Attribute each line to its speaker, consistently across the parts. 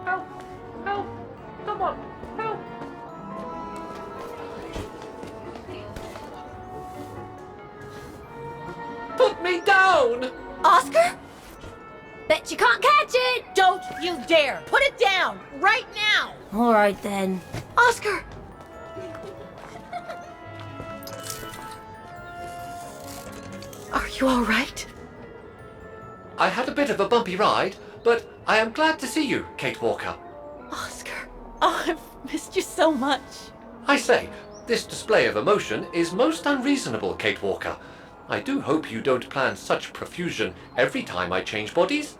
Speaker 1: Help! Help! Someone! Help! Put me down!
Speaker 2: Oscar? Bet you can't catch it!
Speaker 3: Don't you dare! Put it down! Right now!
Speaker 2: All right then. Oscar! Are you all right?
Speaker 1: I had a bit of a bumpy ride, but I am glad to see you, Kate Walker.
Speaker 2: Oscar.
Speaker 3: Oh, I've missed you so much.
Speaker 1: I say, this display of emotion is most unreasonable, Kate Walker. I do hope you don't plan such profusion every time I change bodies.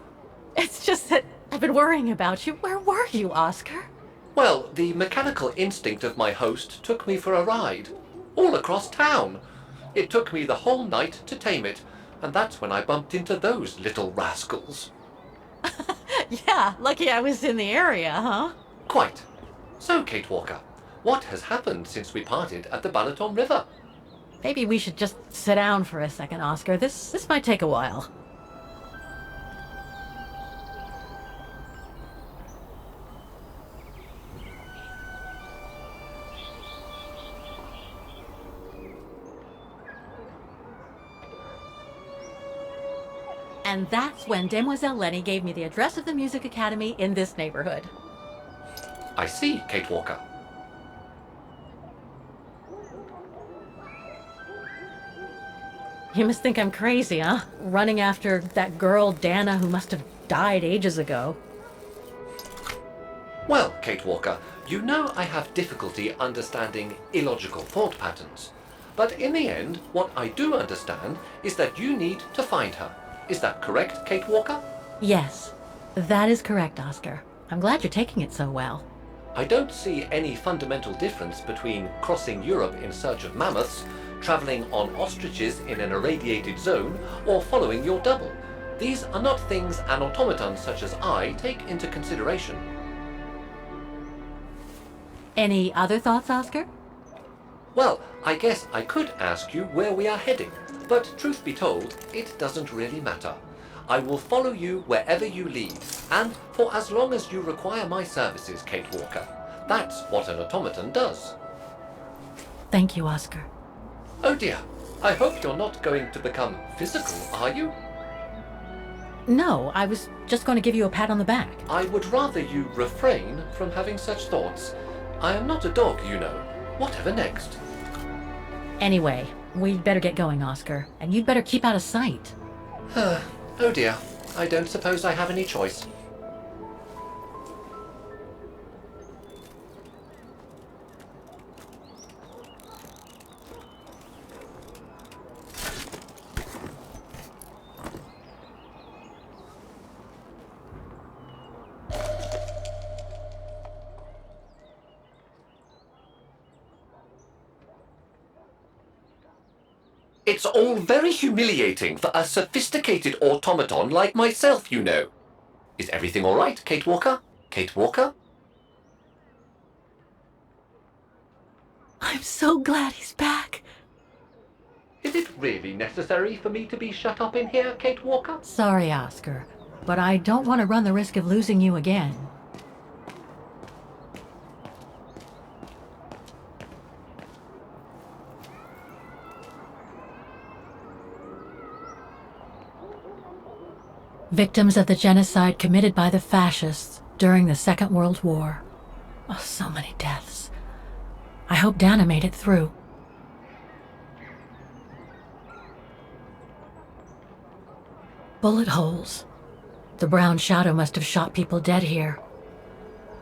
Speaker 3: It's just that I've been worrying about you. Where were you, Oscar?
Speaker 1: Well, the mechanical instinct of my host took me for a ride, all across town. It took me the whole night to tame it, and that's when I bumped into those little rascals.
Speaker 3: Yeah, lucky I was in the area, huh?
Speaker 1: Quite. So, Kate Walker, what has happened since we parted at the Balaton River?
Speaker 3: Maybe we should just sit down for a second, Oscar. This might take a while. And that's when Demoiselle Lenny gave me the address of the Music Academy in this neighborhood.
Speaker 1: I see, Kate Walker.
Speaker 3: You must think I'm crazy, huh? Running after that girl, Dana, who must have died ages ago.
Speaker 1: Well, Kate Walker, you know I have difficulty understanding illogical thought patterns. But in the end, what I do understand is that you need to find her. Is that correct, Kate Walker?
Speaker 3: Yes, that is correct, Oscar. I'm glad you're taking it so well.
Speaker 1: I don't see any fundamental difference between crossing Europe in search of mammoths, traveling on ostriches in an irradiated zone, or following your double. These are not things an automaton such as I take into consideration.
Speaker 3: Any other thoughts, Oscar?
Speaker 1: Well, I guess I could ask you where we are heading, but truth be told, it doesn't really matter. I will follow you wherever you lead, and for as long as you require my services, Kate Walker. That's what an automaton does.
Speaker 3: Thank you, Oscar.
Speaker 1: Oh dear, I hope you're not going to become physical, are you?
Speaker 3: No, I was just going to give you a pat on the back.
Speaker 1: I would rather you refrain from having such thoughts. I am not a dog, you know. Whatever next?
Speaker 3: Anyway, we'd better get going, Oscar, and you'd better keep out of sight.
Speaker 1: Oh dear, I don't suppose I have any choice. It's all very humiliating for a sophisticated automaton like myself, you know. Is everything all right, Kate Walker? Kate Walker?
Speaker 3: I'm so glad he's back.
Speaker 1: Is it really necessary for me to be shut up in here, Kate Walker?
Speaker 3: Sorry, Oscar, but I don't want to run the risk of losing you again. Victims of the genocide committed by the fascists during the Second World War. Oh, so many deaths. I hope Dana made it through. Bullet holes. The brown shadow must have shot people dead here.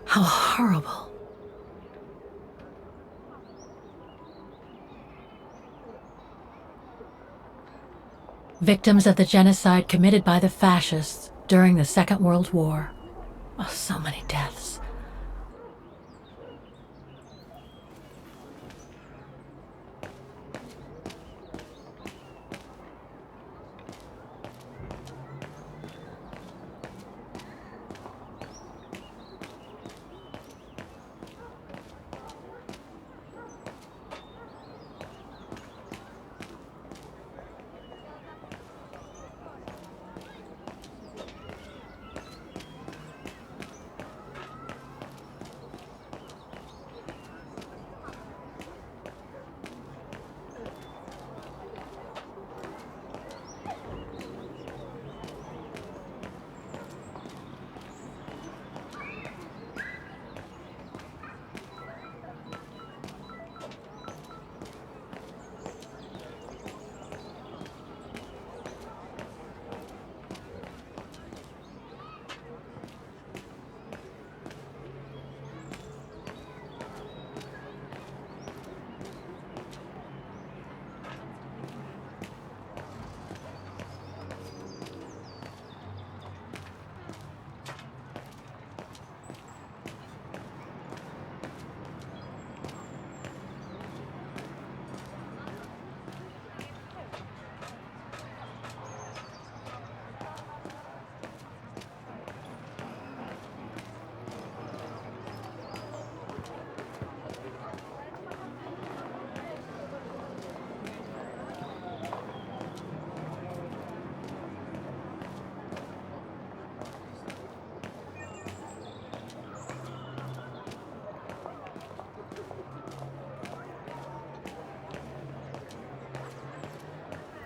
Speaker 3: How horrible. Victims of the genocide committed by the fascists during the Second World War. Oh, so many deaths.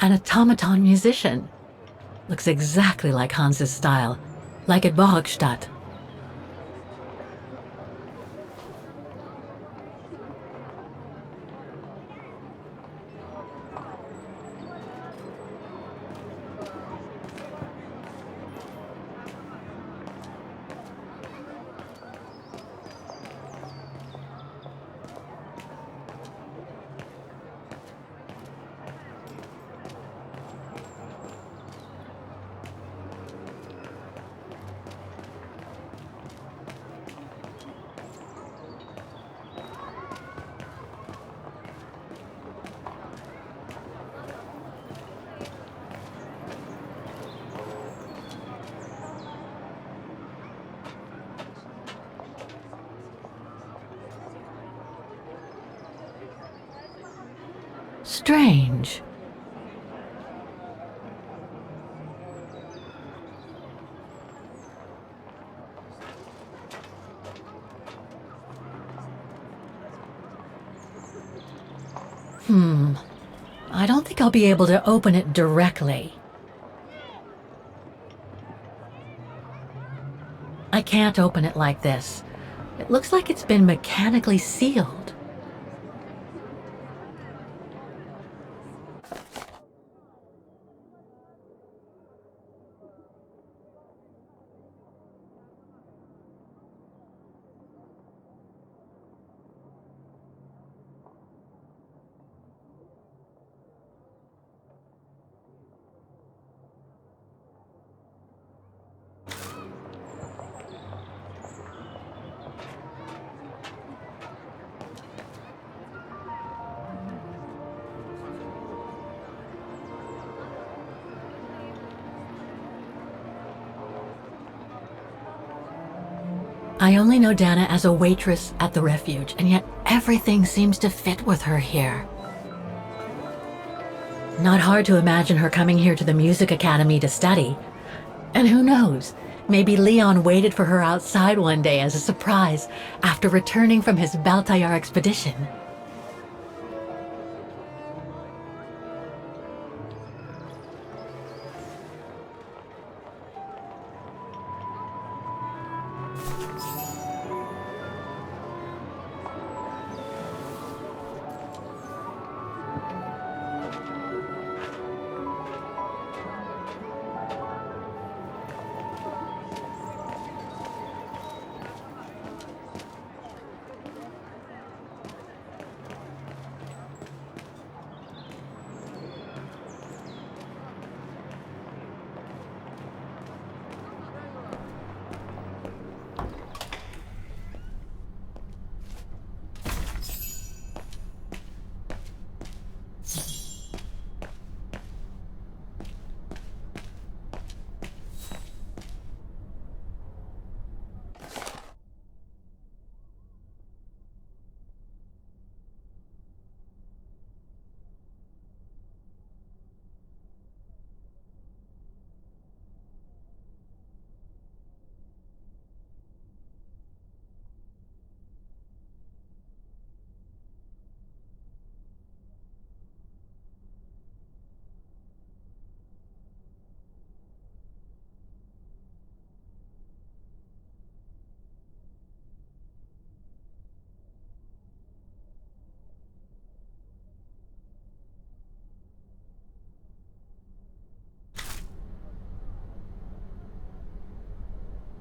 Speaker 3: An automaton musician. Looks exactly like Hans's style, like at Bohogstadt. Strange. I don't think I'll be able to open it directly. I can't open it like this. It looks like it's been mechanically sealed. I only know Dana as a waitress at the refuge, and yet everything seems to fit with her here. Not hard to imagine her coming here to the music academy to study. And who knows, maybe Leon waited for her outside one day as a surprise after returning from his Baltayar expedition.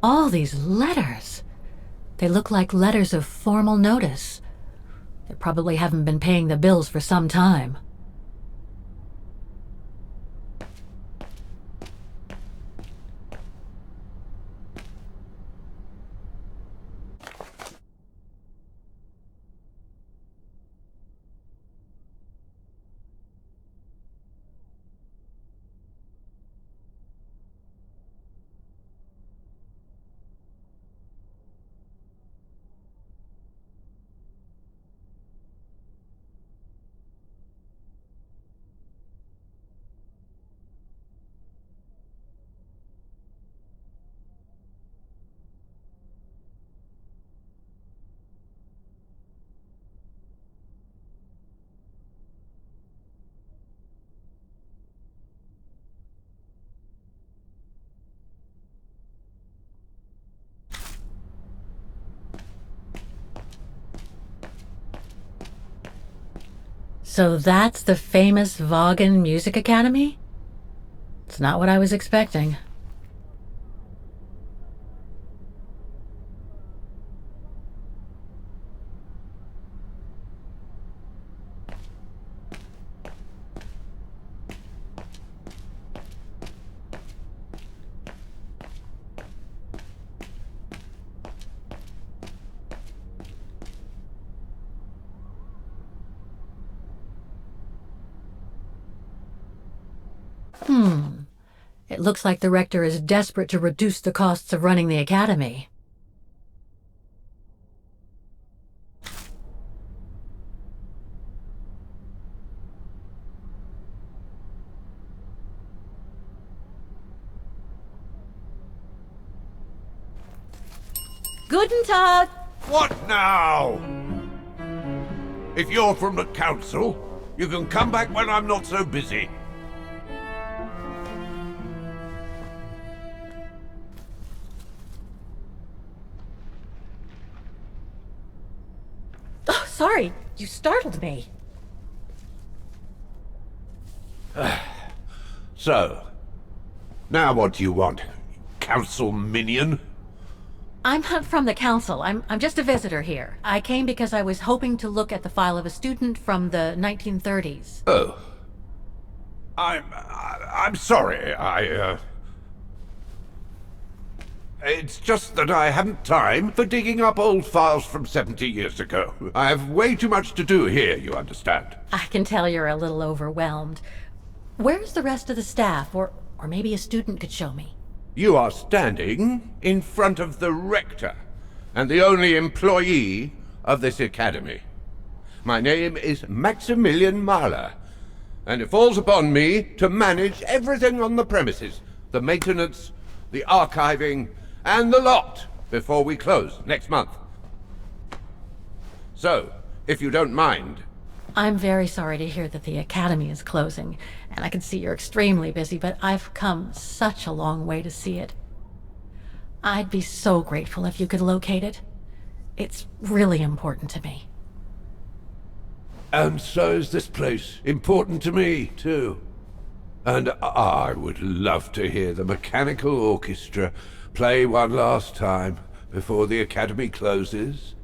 Speaker 3: All these letters. They look like letters of formal notice. They probably haven't been paying the bills for some time. So that's the famous Vaughan Music Academy? It's not what I was expecting. It looks like the rector is desperate to reduce the costs of running the academy.
Speaker 2: Guten Tag!
Speaker 4: What now? If you're from the council, you can come back when I'm not so busy.
Speaker 3: Oh, sorry, you startled me.
Speaker 4: So, now what do you want, council minion?
Speaker 3: I'm not from the council. I'm just a visitor here. I came because I was hoping to look at the file of a student from the 1930s.
Speaker 4: Oh. I'm sorry, It's just that I haven't time for digging up old files from 70 years ago. I have way too much to do here, you understand.
Speaker 3: I can tell you're a little overwhelmed. Where's the rest of the staff? Or maybe a student could show me.
Speaker 4: You are standing in front of the rector, and the only employee of this academy. My name is Maximilian Mahler, and it falls upon me to manage everything on the premises. The maintenance, the archiving, and the lot before we close next month. So, if you don't mind...
Speaker 3: I'm very sorry to hear that the academy is closing, and I can see you're extremely busy, but I've come such a long way to see it. I'd be so grateful if you could locate it. It's really important to me.
Speaker 4: And so is this place important to me, too. And I would love to hear the mechanical orchestra play one last time before the academy closes.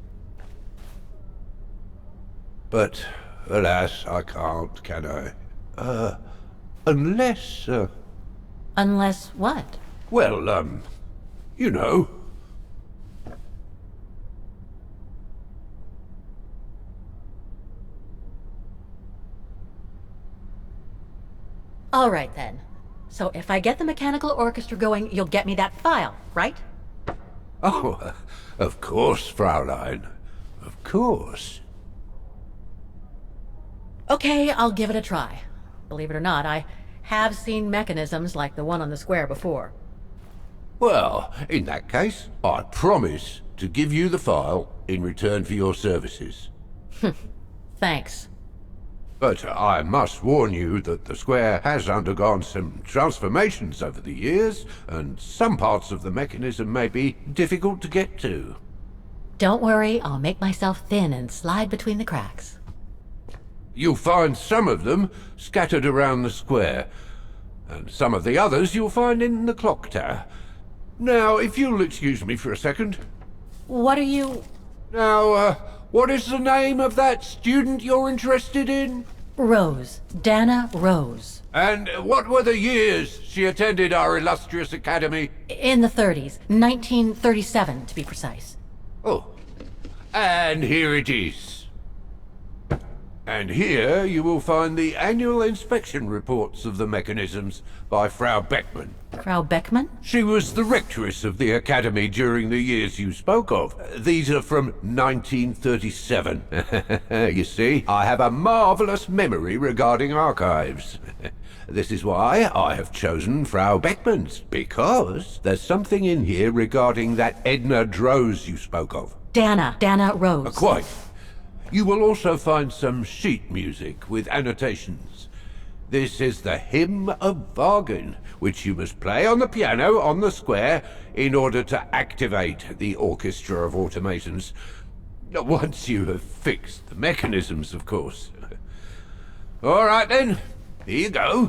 Speaker 4: But, alas, I can't, can I? Unless,
Speaker 3: Unless what?
Speaker 4: well, you know.
Speaker 3: All right, then. So if I get the mechanical orchestra going, you'll get me that file, right?
Speaker 4: Oh, of course, Fraulein. Of course.
Speaker 3: Okay, I'll give it a try. Believe it or not, I have seen mechanisms like the one on the square before.
Speaker 4: Well, in that case, I promise to give you the file in return for your services.
Speaker 3: Thanks.
Speaker 4: But I must warn you that the square has undergone some transformations over the years, and some parts of the mechanism may be difficult to get to.
Speaker 3: Don't worry, I'll make myself thin and slide between the cracks.
Speaker 4: You'll find some of them scattered around the square, and some of the others you'll find in the clock tower. Now, if you'll excuse me for a second.
Speaker 3: What are you...
Speaker 4: Now, what is the name of that student you're interested in?
Speaker 3: Rose. Dana Rose.
Speaker 4: And what were the years she attended our illustrious academy?
Speaker 3: In the 30s. 1937, to be precise.
Speaker 4: Oh, and here it is. And here you will find the annual inspection reports of the mechanisms by Frau Beckmann.
Speaker 3: Frau Beckmann?
Speaker 4: She was the rectress of the academy during the years you spoke of. These are from 1937. You see, I have a marvelous memory regarding archives. This is why I have chosen Frau Beckmann's, because there's something in here regarding that Edna Droz you spoke of.
Speaker 3: Dana Rose.
Speaker 4: Quite. You will also find some sheet music with annotations. This is the Hymn of Vaughan, which you must play on the piano on the square in order to activate the orchestra of automatons. Once you have fixed the mechanisms, of course. All right then, here you go.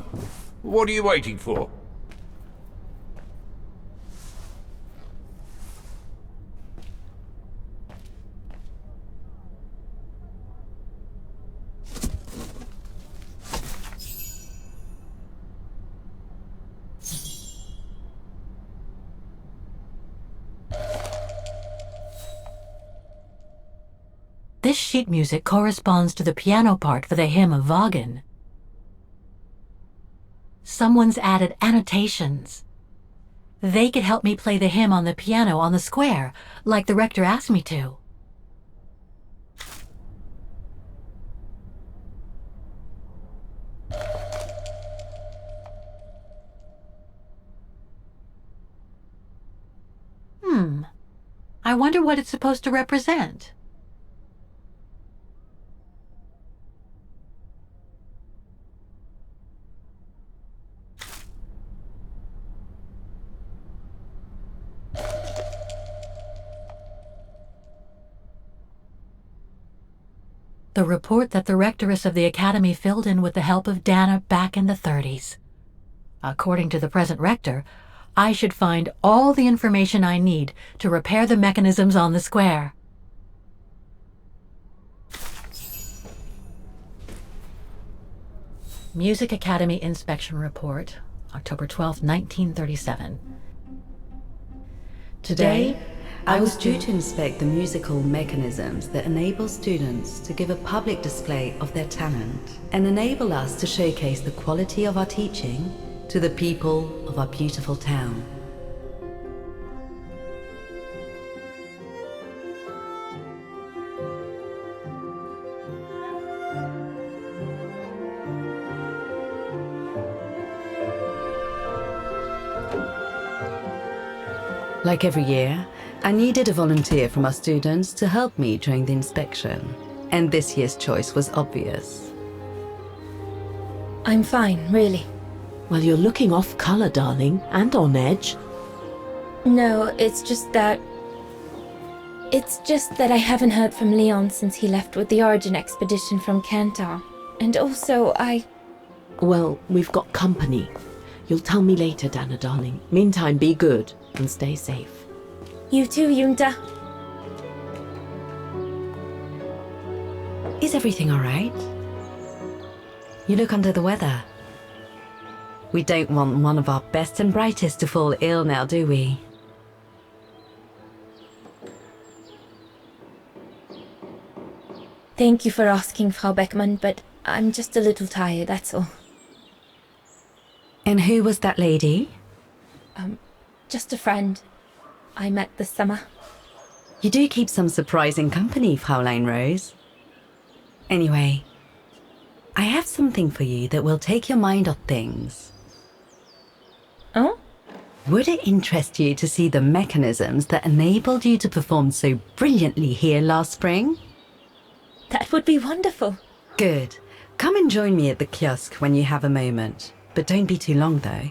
Speaker 4: What are you waiting for?
Speaker 3: This sheet music corresponds to the piano part for the hymn of Vaughan. Someone's added annotations. They could help me play the hymn on the piano on the square, like the rector asked me to. I wonder what it's supposed to represent. The report that the rectoress of the academy filled in with the help of Dana back in the 30s. According to the present rector, I should find all the information I need to repair the mechanisms on the square. Music Academy Inspection Report, October 12, 1937.
Speaker 5: Today, I was due to inspect the musical mechanisms that enable students to give a public display of their talent and enable us to showcase the quality of our teaching to the people of our beautiful town. Like every year, I needed a volunteer from our students to help me during the inspection, and this year's choice was obvious.
Speaker 2: I'm fine, really.
Speaker 6: Well, you're looking off color, darling, and on edge.
Speaker 2: No, it's just that I haven't heard from Leon since he left with the Origin expedition from Kantar. And also,
Speaker 6: Well, we've got company. You'll tell me later, Dana, darling. Meantime, be good and stay safe.
Speaker 2: You too, Yunta.
Speaker 5: Is everything all right? You look under the weather. We don't want one of our best and brightest to fall ill now, do we?
Speaker 2: Thank you for asking, Frau Beckmann, but I'm just a little tired, that's all.
Speaker 5: And who was that lady?
Speaker 2: Just a friend I met this summer.
Speaker 5: You do keep some surprising company, Fraulein Rose. Anyway, I have something for you that will take your mind off things.
Speaker 2: Oh?
Speaker 5: Would it interest you to see the mechanisms that enabled you to perform so brilliantly here last spring?
Speaker 2: That would be wonderful.
Speaker 5: Good. Come and join me at the kiosk when you have a moment. But don't be too long, though.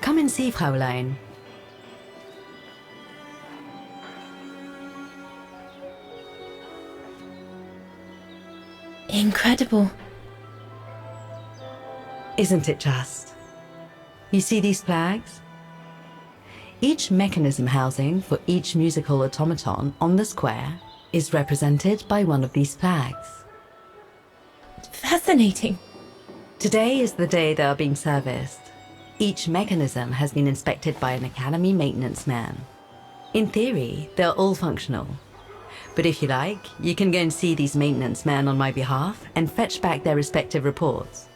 Speaker 5: Come and see, Fraulein.
Speaker 2: Incredible.
Speaker 5: Isn't it just? You see these flags? Each mechanism housing for each musical automaton on the square is represented by one of these flags.
Speaker 2: Fascinating.
Speaker 5: Today is the day they are being serviced. Each mechanism has been inspected by an Academy maintenance man. In theory, they're all functional. But if you like, you can go and see these maintenance men on my behalf and fetch back their respective reports.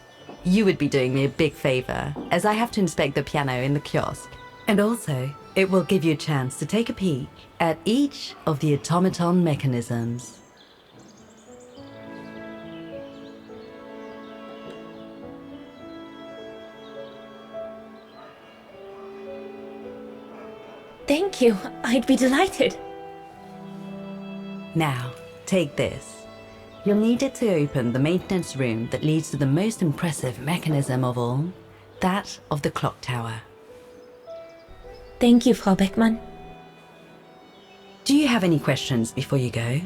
Speaker 5: You would be doing me a big favor, as I have to inspect the piano in the kiosk. And also, it will give you a chance to take a peek at each of the automaton mechanisms.
Speaker 2: Thank you. I'd be delighted.
Speaker 5: Now, take this. You'll need it to open the maintenance room that leads to the most impressive mechanism of all, that of the clock tower.
Speaker 2: Thank you, Frau Beckmann.
Speaker 5: Do you have any questions before you go?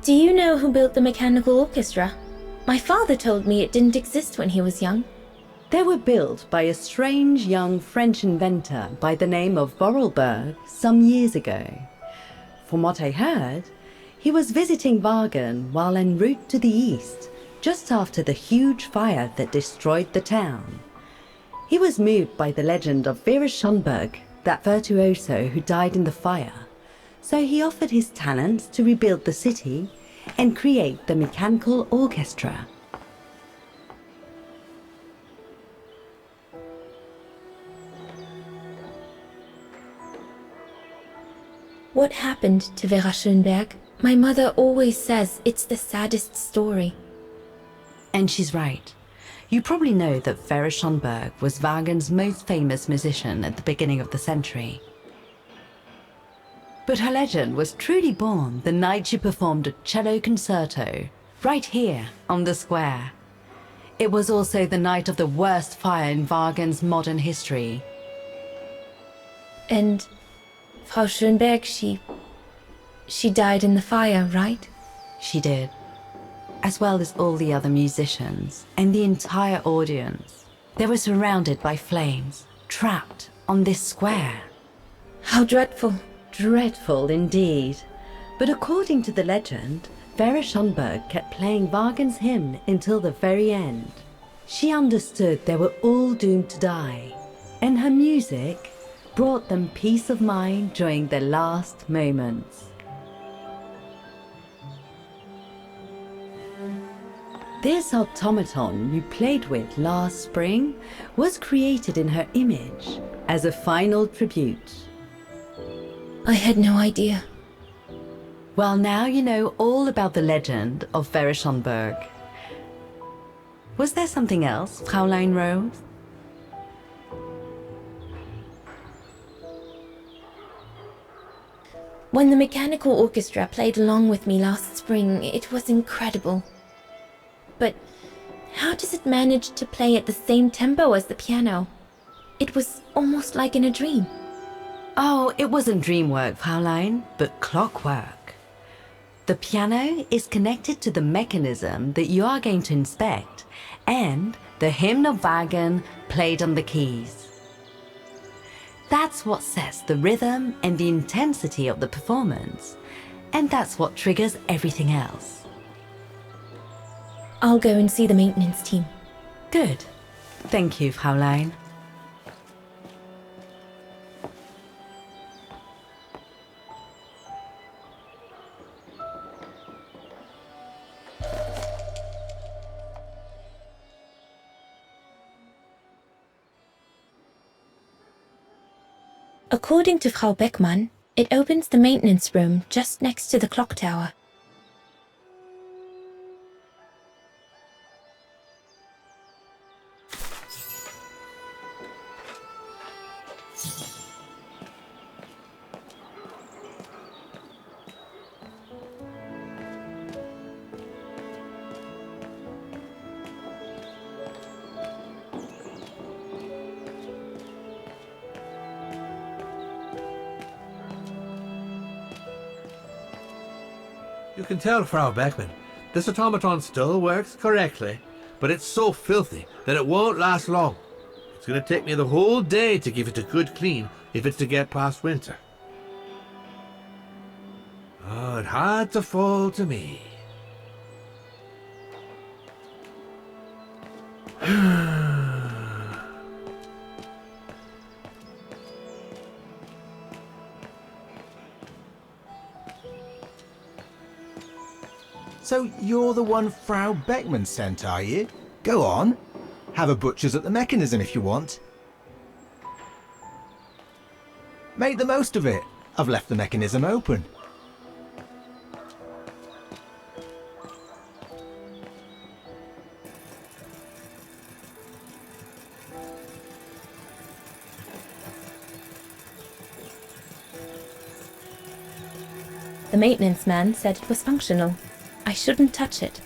Speaker 2: Do you know who built the mechanical orchestra? My father told me it didn't exist when he was young.
Speaker 5: They were built by a strange young French inventor by the name of Borelberg some years ago. From what I heard, he was visiting Wagen while en route to the east, just after the huge fire that destroyed the town. He was moved by the legend of Vera Schönberg, that virtuoso who died in the fire, so he offered his talents to rebuild the city and create the mechanical orchestra.
Speaker 2: What happened to Vera Schönberg? My mother always says it's the saddest story.
Speaker 5: And she's right. You probably know that Vera Schönberg was Wagen's most famous musician at the beginning of the century. But her legend was truly born the night she performed a cello concerto, right here on the square. It was also the night of the worst fire in Wagen's modern history.
Speaker 2: And Frau Schönberg, she died in the fire, right?
Speaker 5: She did, as well as all the other musicians and the entire audience. They were surrounded by flames, trapped on this square.
Speaker 2: How dreadful.
Speaker 5: Dreadful indeed. But according to the legend, Vera Schönberg kept playing Wagen's hymn until the very end. She understood they were all doomed to die, and her music brought them peace of mind during their last moments. This automaton you played with last spring was created in her image as a final tribute.
Speaker 2: I had no idea.
Speaker 5: Well, now you know all about the legend of Vera Schönberg. Was there something else, Fräulein Rose?
Speaker 2: When the mechanical orchestra played along with me last spring, it was incredible. But how does it manage to play at the same tempo as the piano? It was almost like in a dream.
Speaker 5: Oh, it wasn't dream work, Fräulein, but clockwork. The piano is connected to the mechanism that you are going to inspect, and the hymn of Wagen played on the keys. That's what sets the rhythm and the intensity of the performance, and that's what triggers everything else.
Speaker 2: I'll go and see the maintenance team.
Speaker 5: Good. Thank you, Fräulein.
Speaker 2: According to Frau Beckmann, it opens the maintenance room just next to the clock tower.
Speaker 7: You can tell, Frau Beckmann, this automaton still works correctly, but it's so filthy that it won't last long. It's going to take me the whole day to give it a good clean if it's to get past winter. Oh, it had to fall to me.
Speaker 8: So you're the one Frau Beckmann sent, are you? Go on. Have a butcher's at the mechanism if you want. Make the most of it. I've left the mechanism open.
Speaker 2: The maintenance man said it was functional. I shouldn't touch it.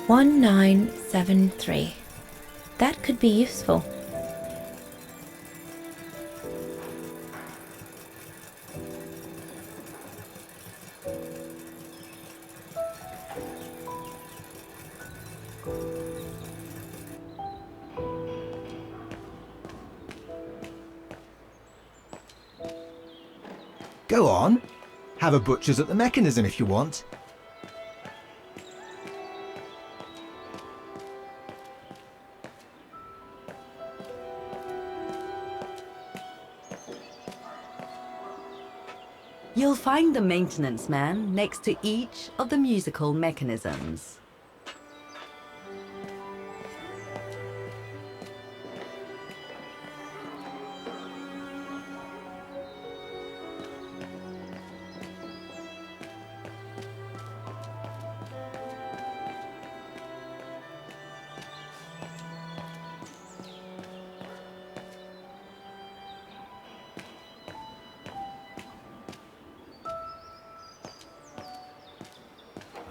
Speaker 2: "1973. That could be useful."
Speaker 8: Go on. Have a butcher's at the mechanism if you want.
Speaker 5: You'll find the maintenance man next to each of the musical mechanisms.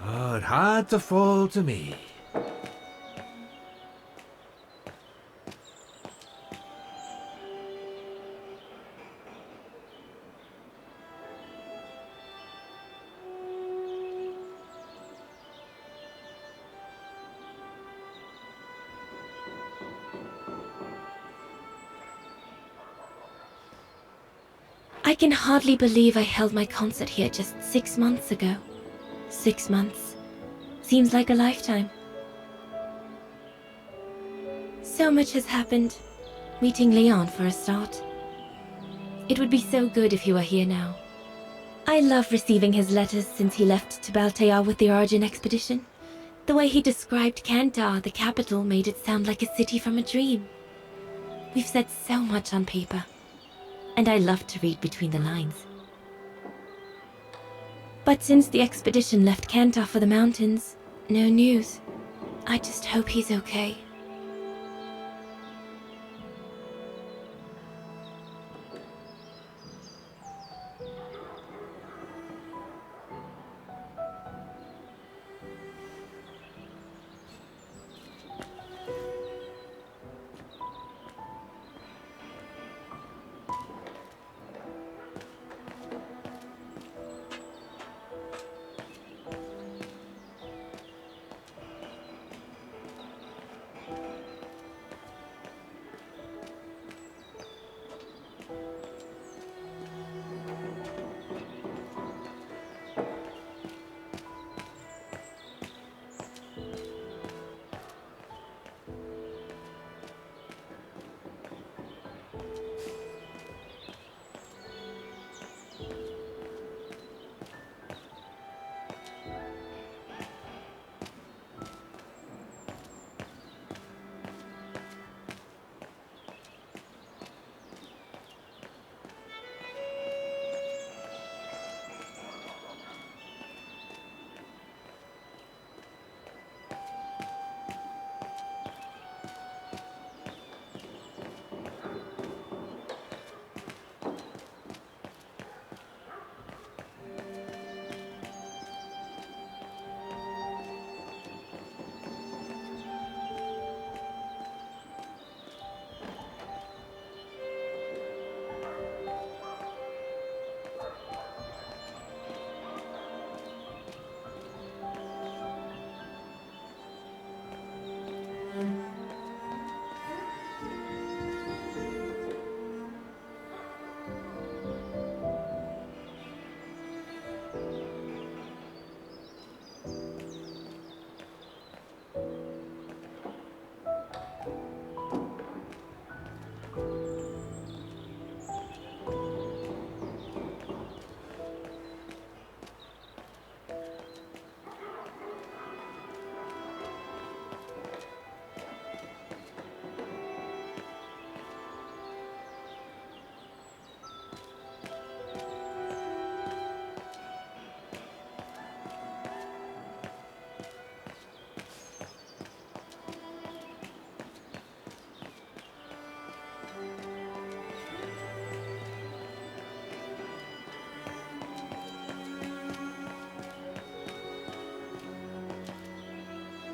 Speaker 7: Oh, it had to fall to me.
Speaker 2: I can hardly believe I held my concert here just 6 months ago. 6 months. Seems like a lifetime. So much has happened. Meeting Leon for a start. It would be so good if he were here now. I love receiving his letters since he left to Baltayar with the Origin expedition. The way he described Kantar, the capital, made it sound like a city from a dream. We've said so much on paper. And I love to read between the lines. But since the expedition left Kantar for the mountains, no news. I just hope he's okay.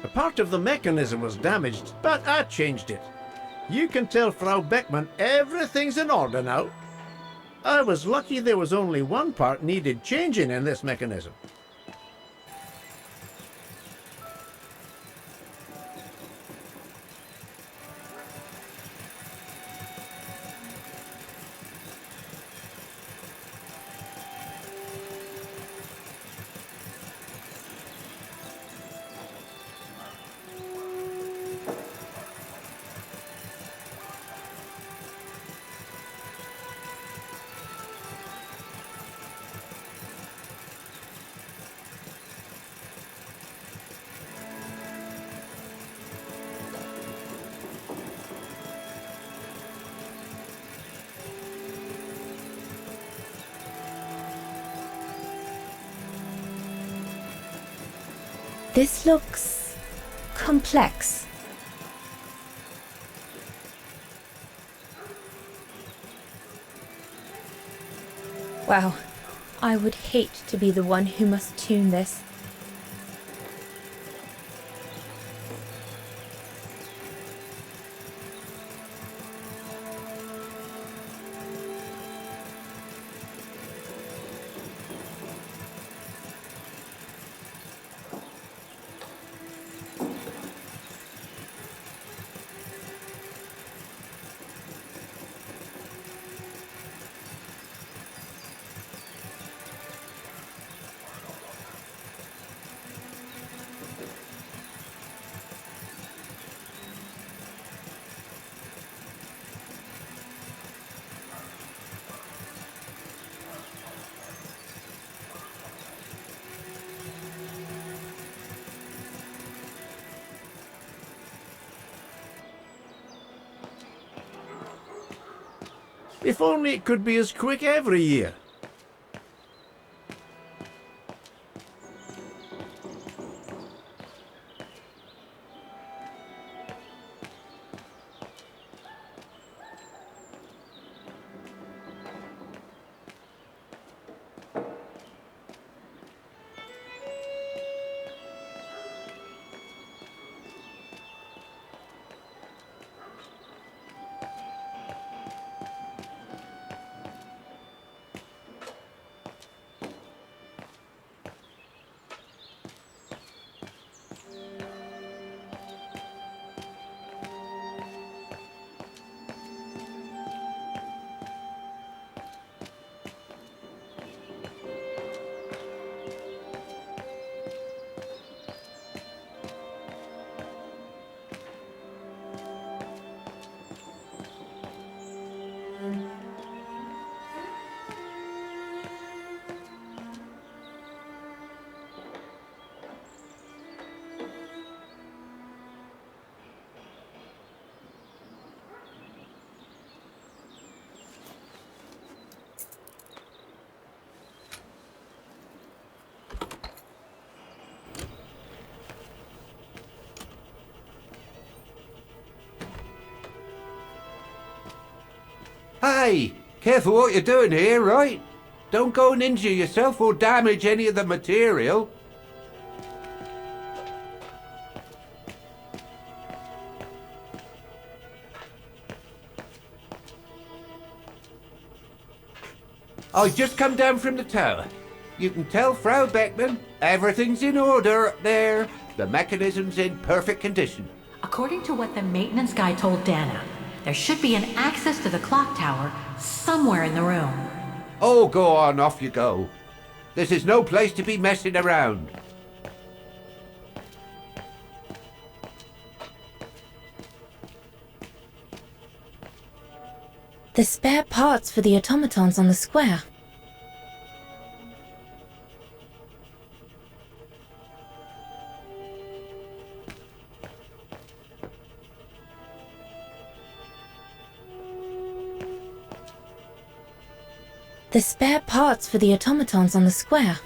Speaker 9: A part of the mechanism was damaged, but I changed it. You can tell Frau Beckman everything's in order now. I was lucky there was only one part needed changing in this mechanism.
Speaker 2: This looks complex. Wow, I would hate to be the one who must tune this.
Speaker 9: If only it could be as quick every year.
Speaker 4: Hey, careful what you're doing here, right? Don't go and injure yourself or damage any of the material. I just come down from the tower. You can tell Frau Beckman everything's in order up there. The mechanism's in perfect condition.
Speaker 3: According to what the maintenance guy told Dana, there should be an access to the clock tower somewhere in the room.
Speaker 4: Oh, go on, off you go. This is no place to be messing around.
Speaker 2: The spare parts for the automatons on the square. The spare parts for the automatons on the square.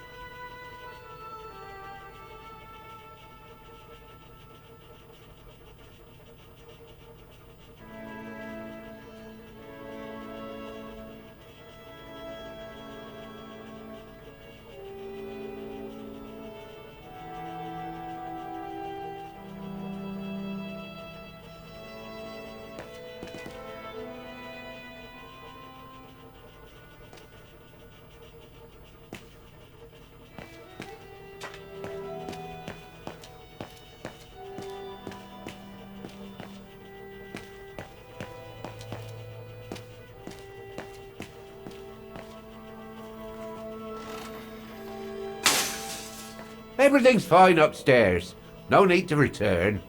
Speaker 4: Everything's fine upstairs. No need to return.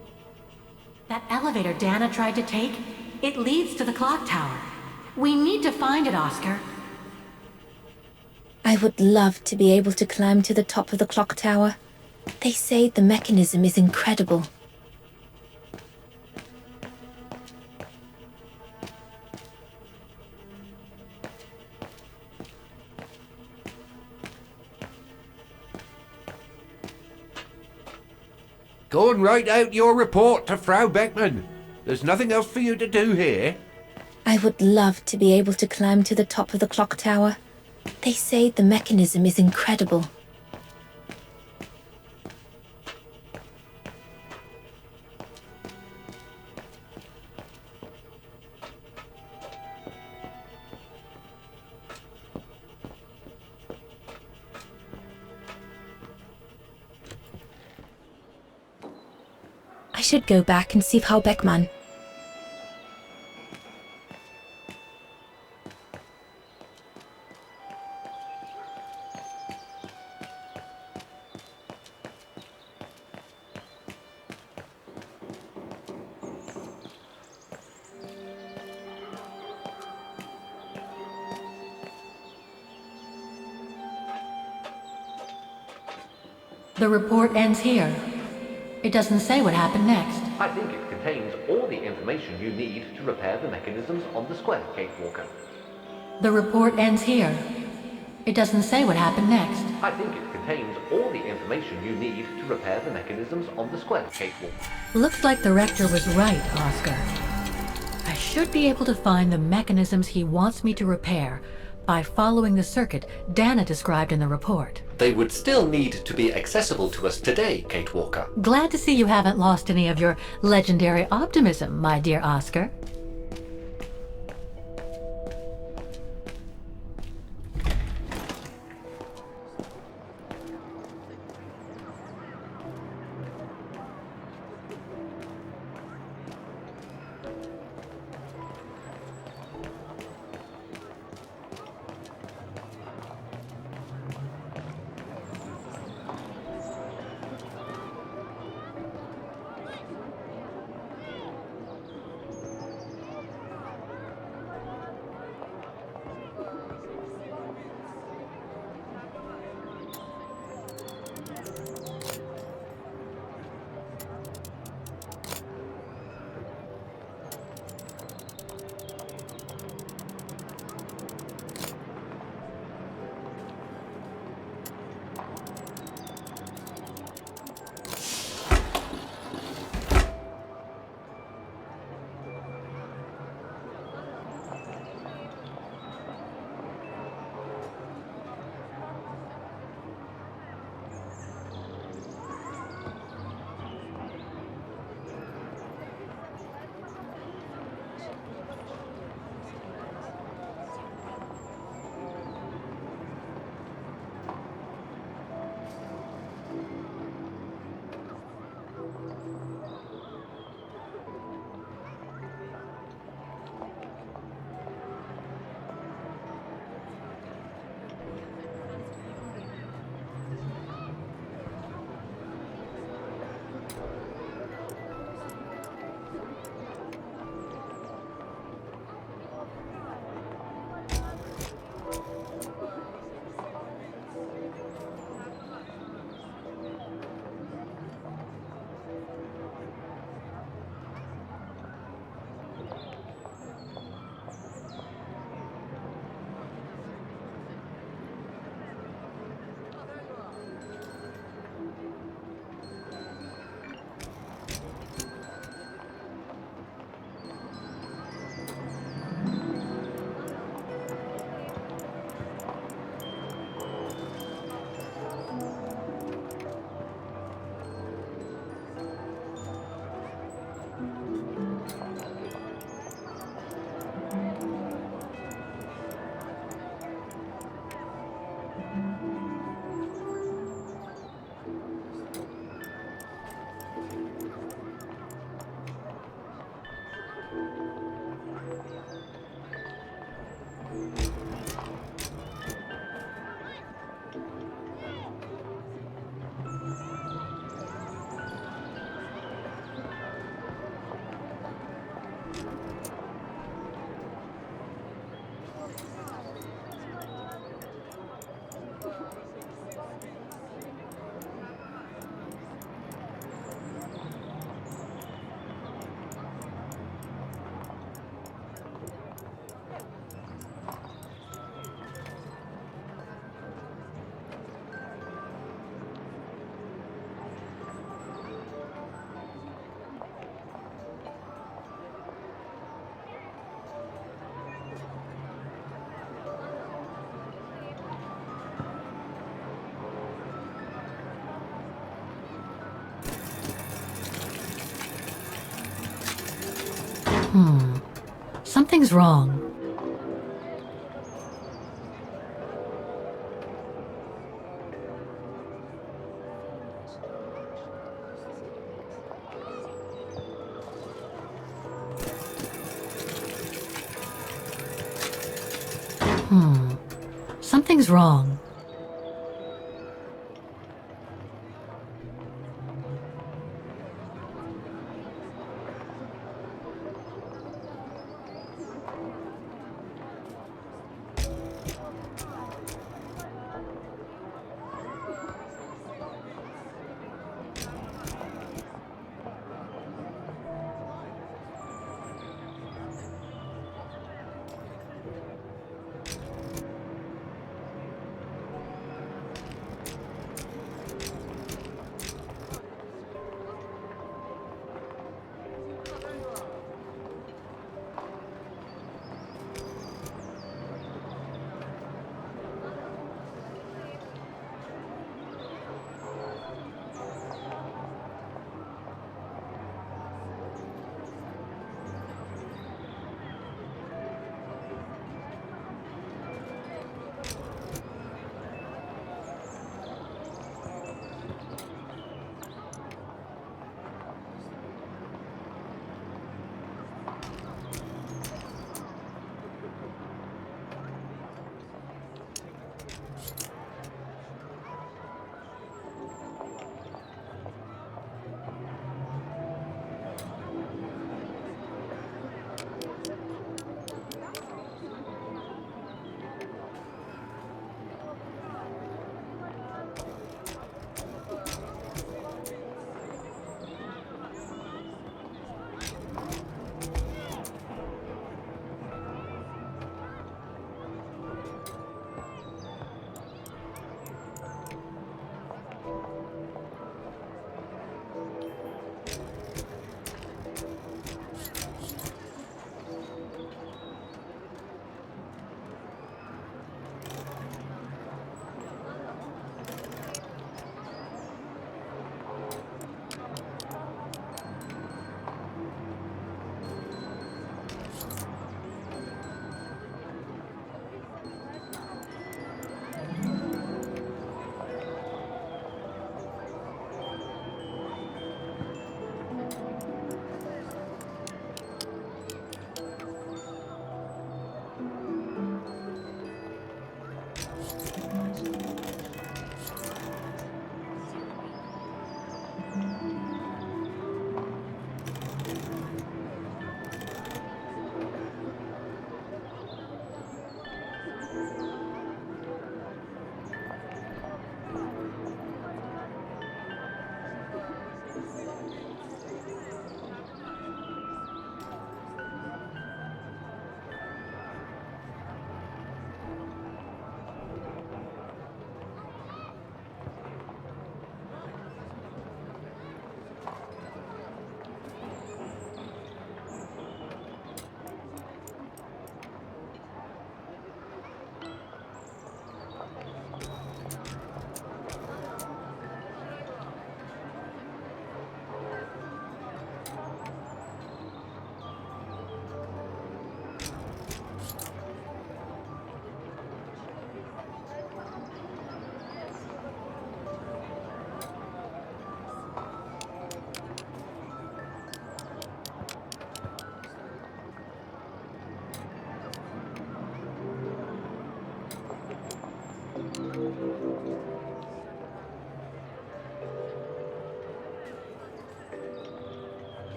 Speaker 3: That elevator Dana tried to take, it leads to the clock tower. We need to find it, Oscar.
Speaker 2: I would love to be able to climb to the top of the clock tower. They say the mechanism is incredible.
Speaker 4: Go and write out your report to Frau Beckman. There's nothing else for you to do here.
Speaker 2: I would love to be able to climb to the top of the clock tower. They say the mechanism is incredible. I should go back and see Frau Beckmann.
Speaker 3: The report ends here. It doesn't say what happened next.
Speaker 1: I think it contains all the information you need to repair the mechanisms on the square, Kate Walker.
Speaker 3: The report ends here. It doesn't say what happened next.
Speaker 1: I think it contains all the information you need to repair the mechanisms on the square, Kate Walker.
Speaker 3: Looks like the rector was right, Oscar. I should be able to find the mechanisms he wants me to repair by following the circuit Dana described in the report.
Speaker 1: They would still need to be accessible to us today, Kate Walker.
Speaker 3: Glad to see you haven't lost any of your legendary optimism, my dear Oscar. Something's wrong. Something's wrong.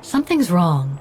Speaker 3: Something's wrong.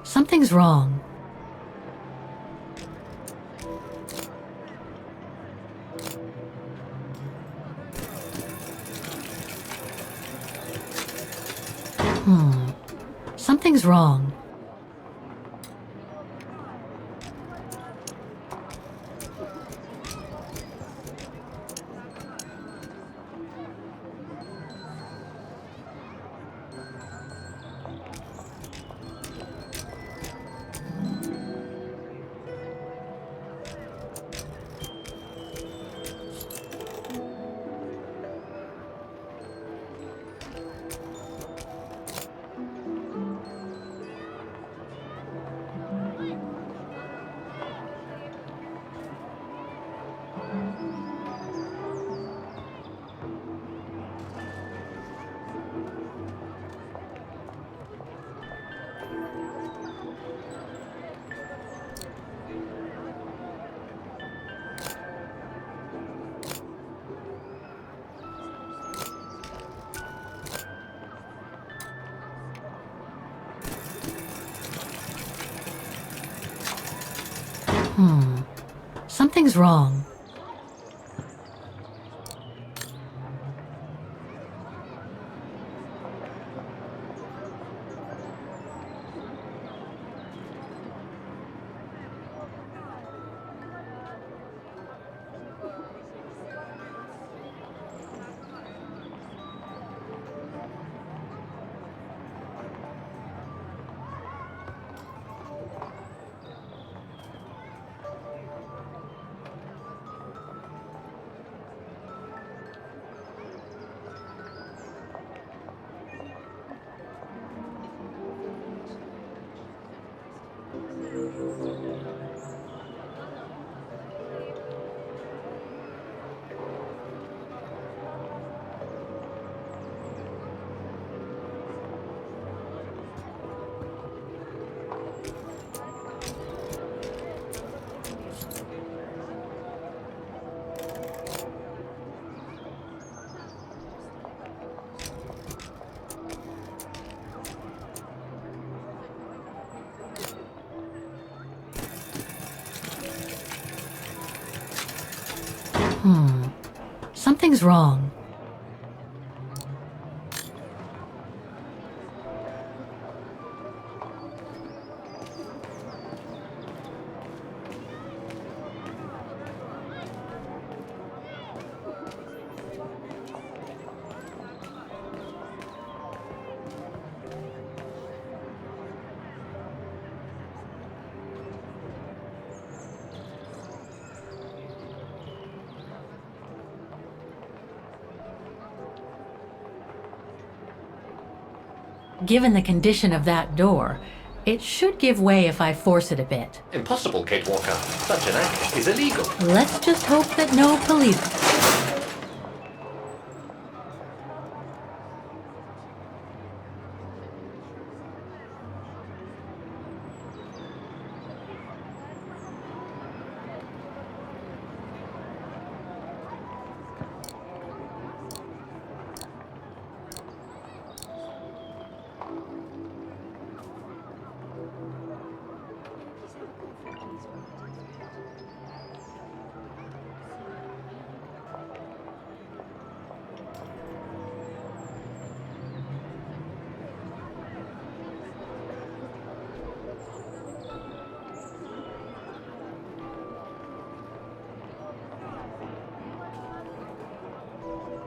Speaker 3: Something's wrong. Something's wrong. Something's wrong. Something's wrong. Given the condition of that door, it should give way if I force it a bit.
Speaker 1: Impossible, Kate Walker. Such an act is illegal.
Speaker 3: Let's just hope that no police...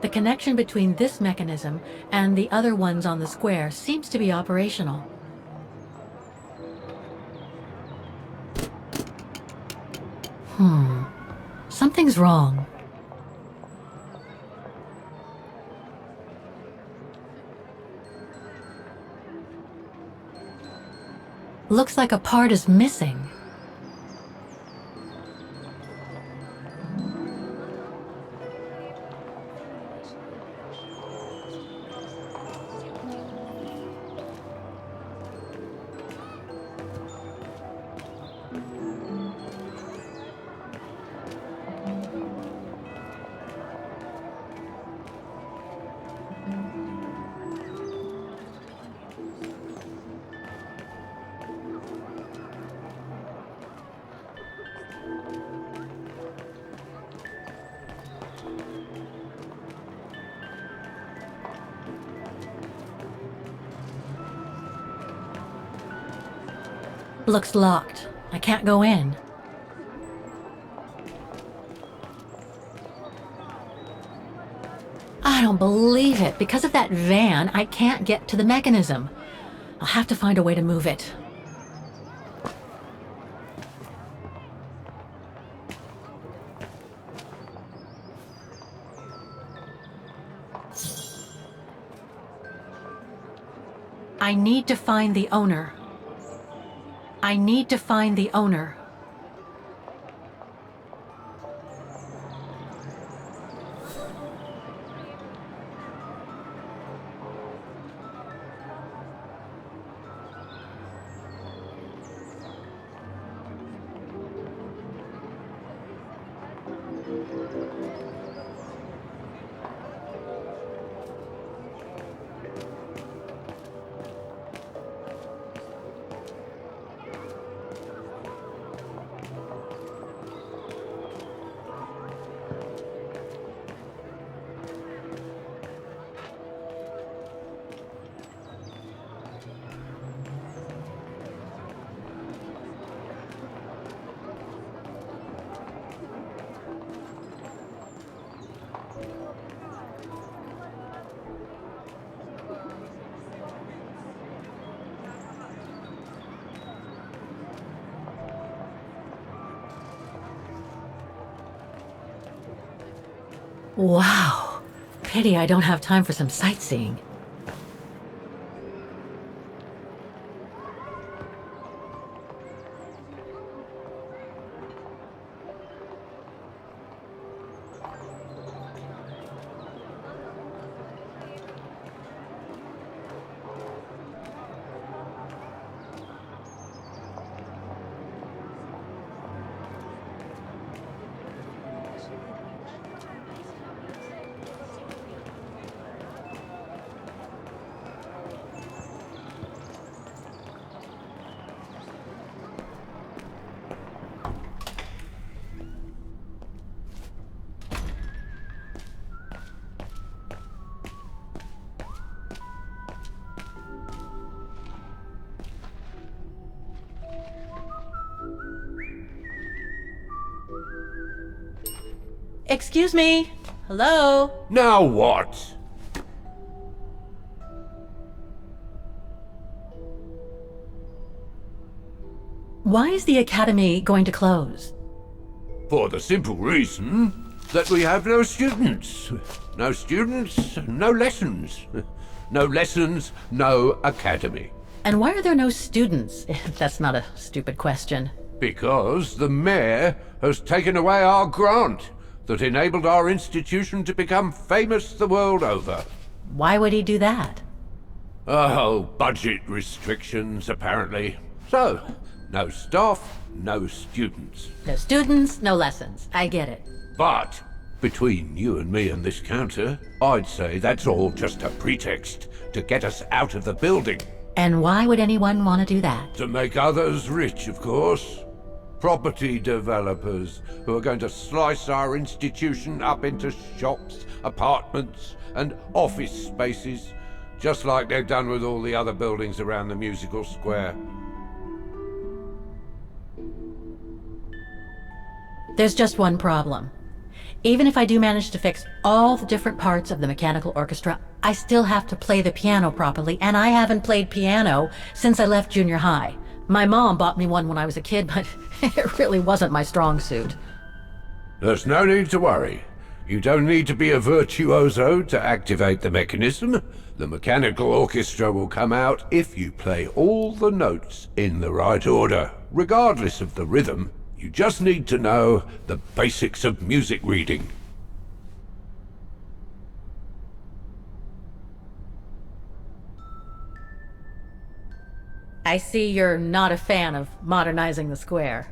Speaker 3: The connection between this mechanism and the other ones on the square seems to be operational. Something's wrong. Looks like a part is missing. Looks locked. I can't go in. I don't believe it. Because of that van, I can't get to the mechanism. I'll have to find a way to move it. I need to find the owner. I need to find the owner. Wow. Pity I don't have time for some sightseeing. Excuse me? Hello?
Speaker 4: Now what?
Speaker 3: Why is the academy going to close?
Speaker 4: For the simple reason that we have no students. No students, no lessons. No lessons, no academy.
Speaker 3: And why are there no students? That's not a stupid question.
Speaker 4: Because the mayor has taken away our grant that enabled our institution to become famous the world over.
Speaker 3: Why would he do that?
Speaker 4: Oh, budget restrictions, apparently. So, no staff, no students.
Speaker 3: No students, no lessons. I get it.
Speaker 4: But, between you and me and this counter, I'd say that's all just a pretext to get us out of the building.
Speaker 3: And why would anyone want to do that?
Speaker 4: To make others rich, of course. Property developers who are going to slice our institution up into shops, apartments, and office spaces, just like they've done with all the other buildings around the musical square.
Speaker 3: There's just one problem. Even if I do manage to fix all the different parts of the mechanical orchestra, I still have to play the piano properly, and I haven't played piano since I left junior high. My mom bought me one when I was a kid, but it really wasn't my strong suit.
Speaker 4: There's no need to worry. You don't need to be a virtuoso to activate the mechanism. The mechanical orchestra will come out if you play all the notes in the right order, regardless of the rhythm. You just need to know the basics of music reading.
Speaker 3: I see you're not a fan of modernizing the square.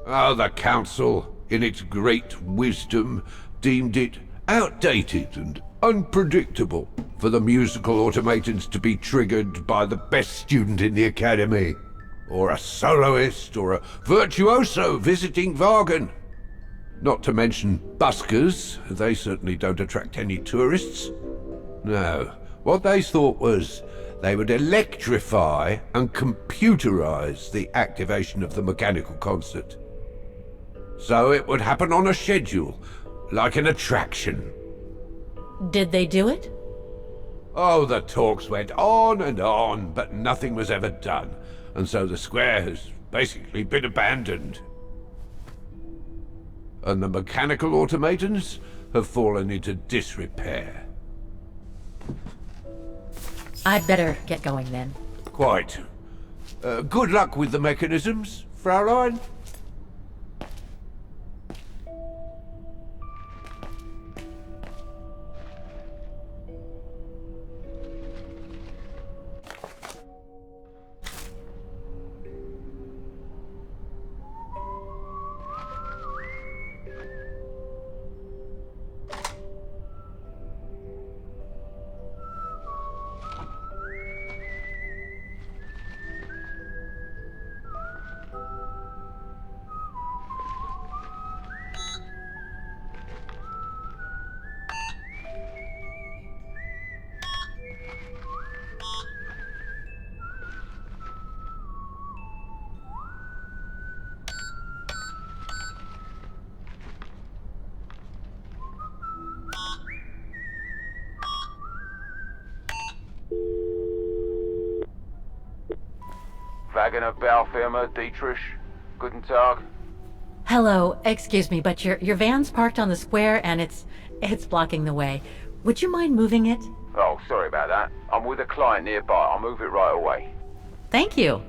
Speaker 4: Oh, the council, in its great wisdom, deemed it outdated and unpredictable for the musical automatons to be triggered by the best student in the academy, or a soloist, or a virtuoso visiting Wagen. Not to mention buskers, they certainly don't attract any tourists. No, what they thought was they would electrify and computerize the activation of the mechanical concert. So it would happen on a schedule, like an attraction.
Speaker 3: Did they do it?
Speaker 4: Oh, the talks went on and on, but nothing was ever done, and so the square has basically been abandoned. And the mechanical automatons have fallen into disrepair.
Speaker 3: I'd better get going then.
Speaker 4: Quite. Good luck with the mechanisms, Fraulein.
Speaker 10: Wagener Baufirma, Dietrich. Guten Tag.
Speaker 3: Hello, excuse me, but your van's parked on the square and it's blocking the way. Would you mind moving it?
Speaker 10: Oh, sorry about that. I'm with a client nearby. I'll move it right away.
Speaker 3: Thank you.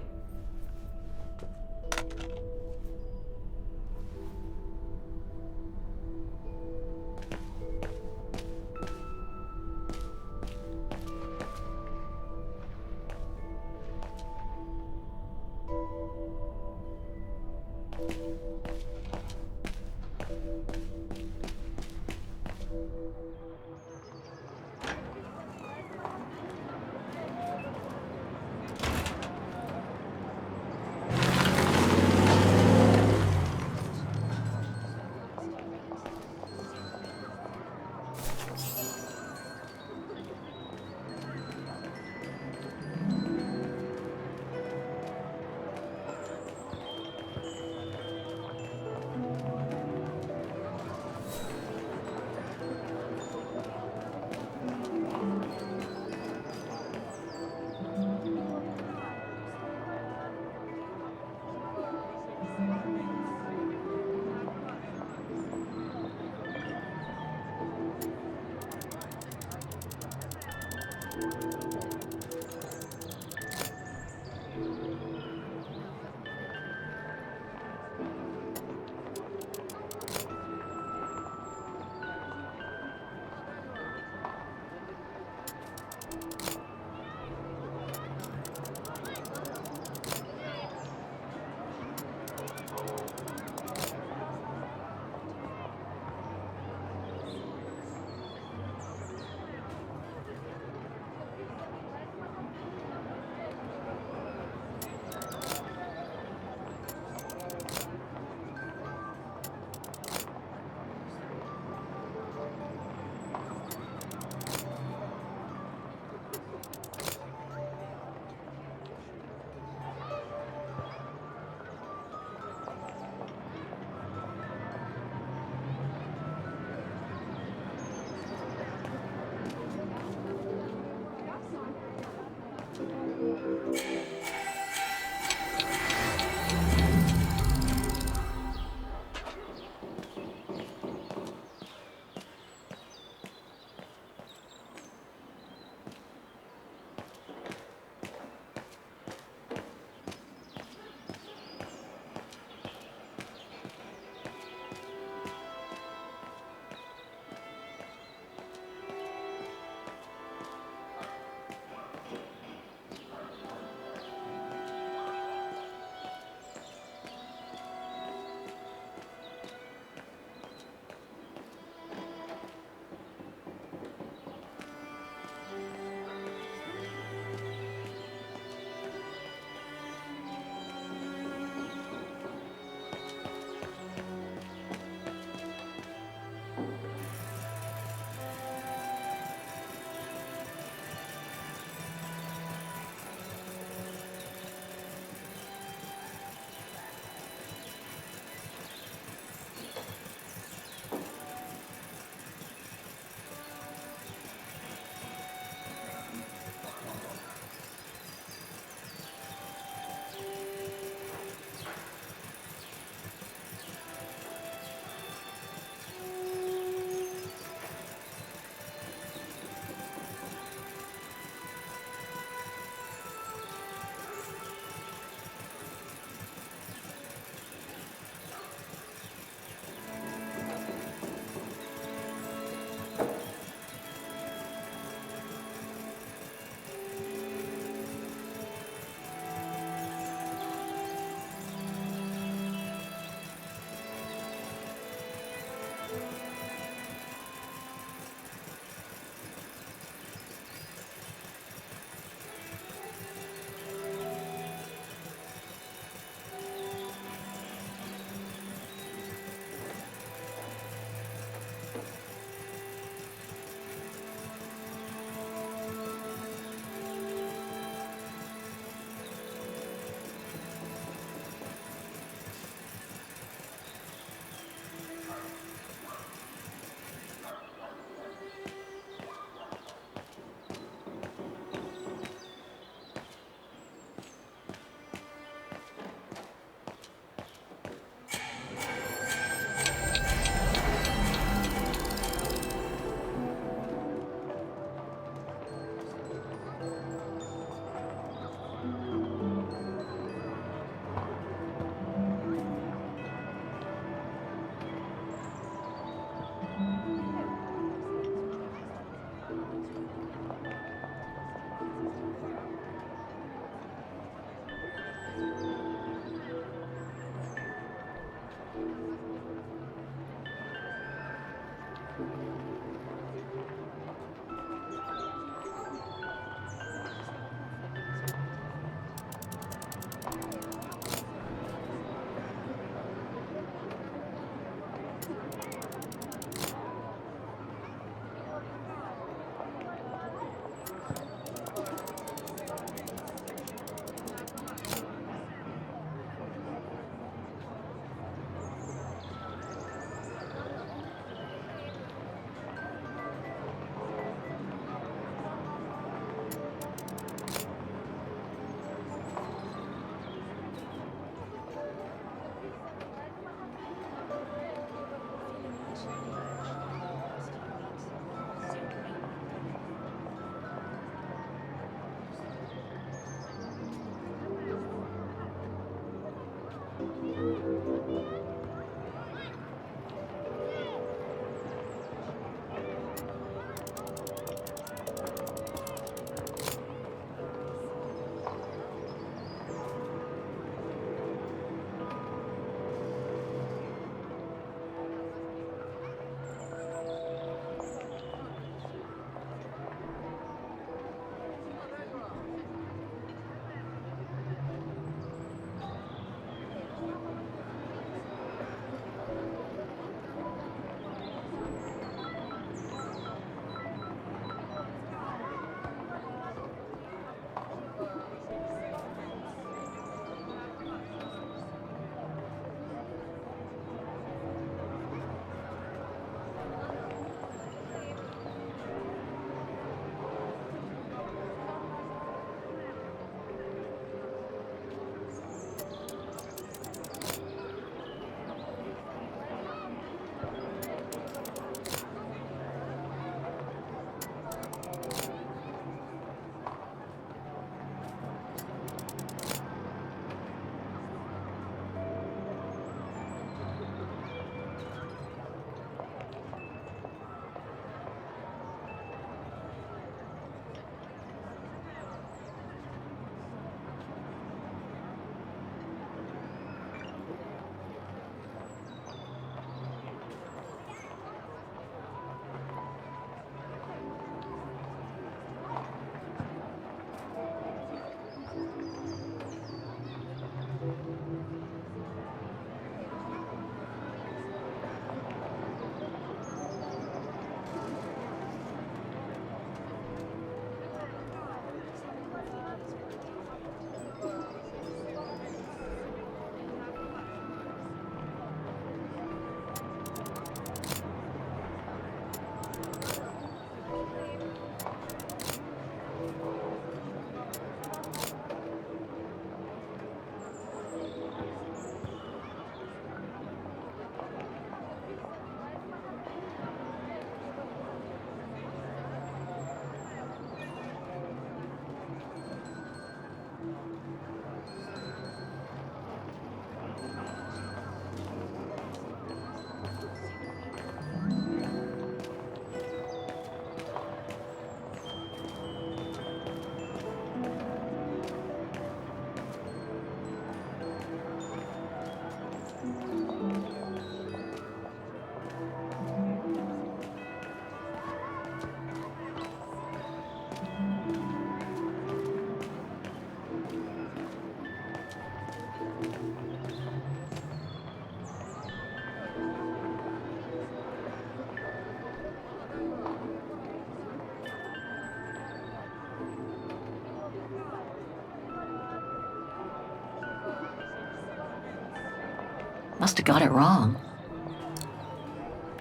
Speaker 3: Must have got it wrong.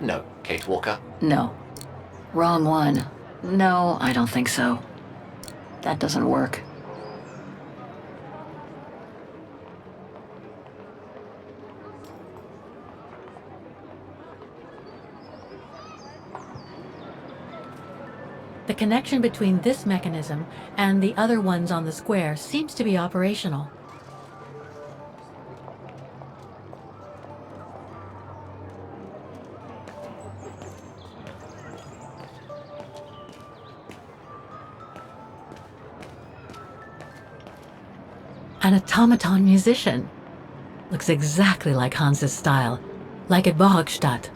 Speaker 1: No, Kate Walker.
Speaker 3: No. Wrong one. No, I don't think so. That doesn't work. The connection between this mechanism and the other ones on the square seems to be operational. An automaton musician. Looks exactly like Hans's style, like at Bohogstadt.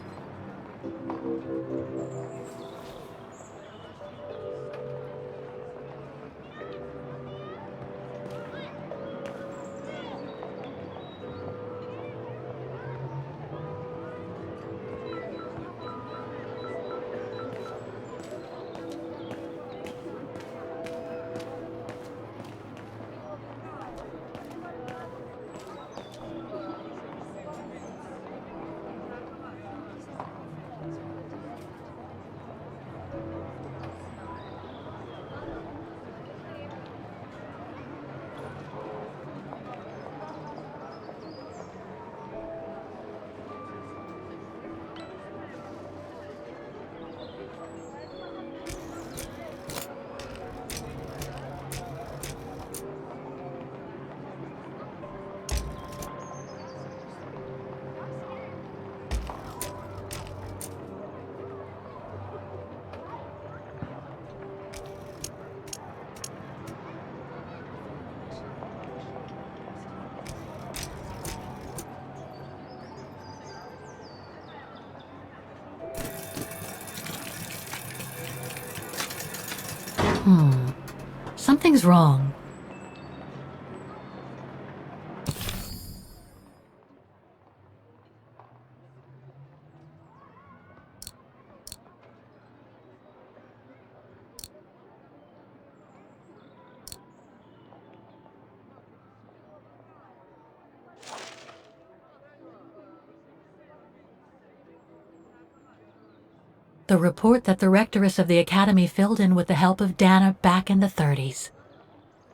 Speaker 3: Something's wrong. The report that the rectoress of the academy filled in with the help of Dana back in the 30s.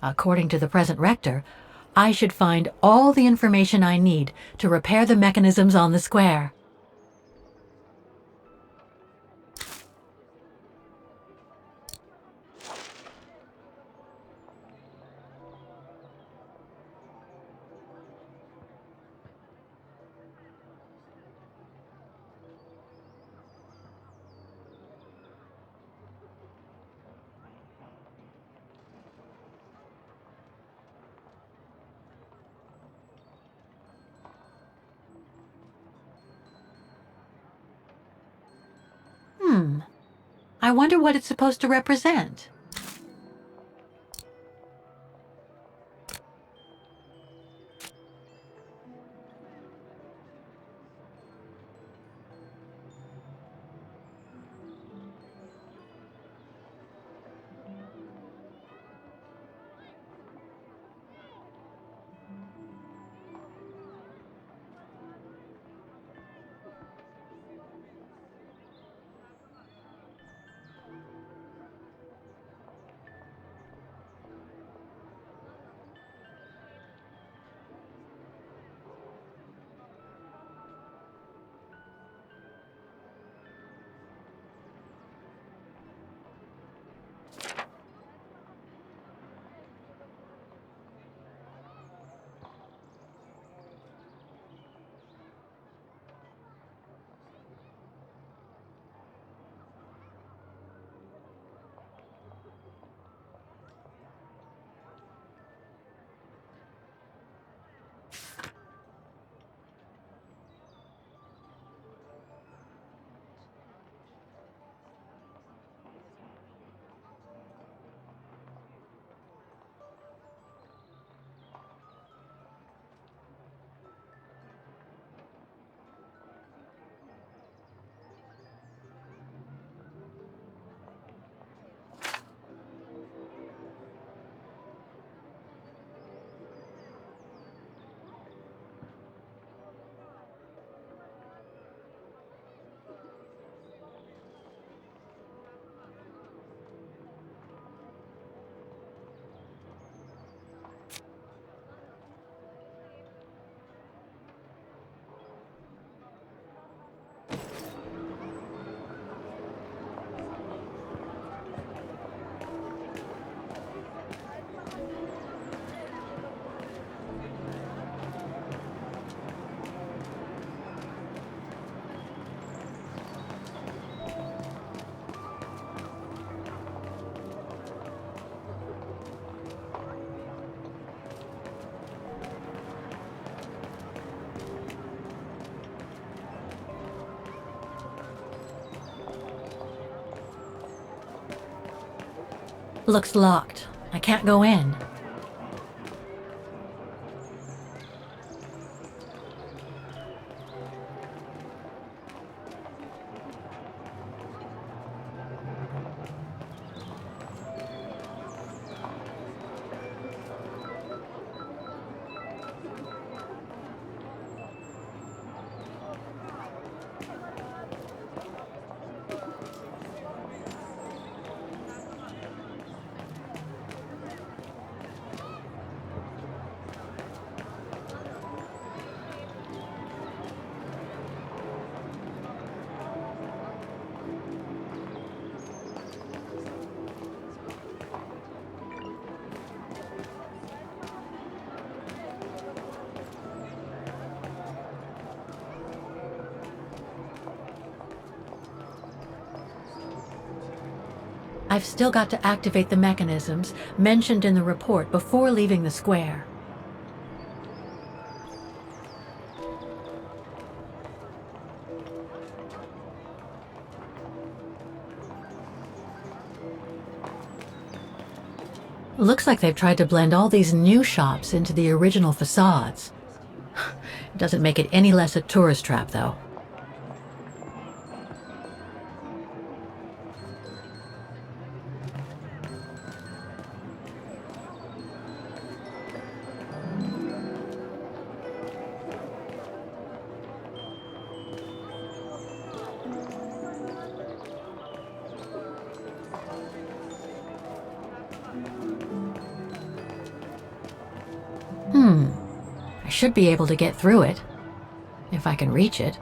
Speaker 3: According to the present rector, I should find all the information I need to repair the mechanisms on the square. I wonder what it's supposed to represent. Looks locked. I can't go in. I've still got to activate the mechanisms mentioned in the report before leaving the square. Looks like they've tried to blend all these new shops into the original facades. It doesn't make it any less a tourist trap, though. I should be able to get through it, if I can reach it.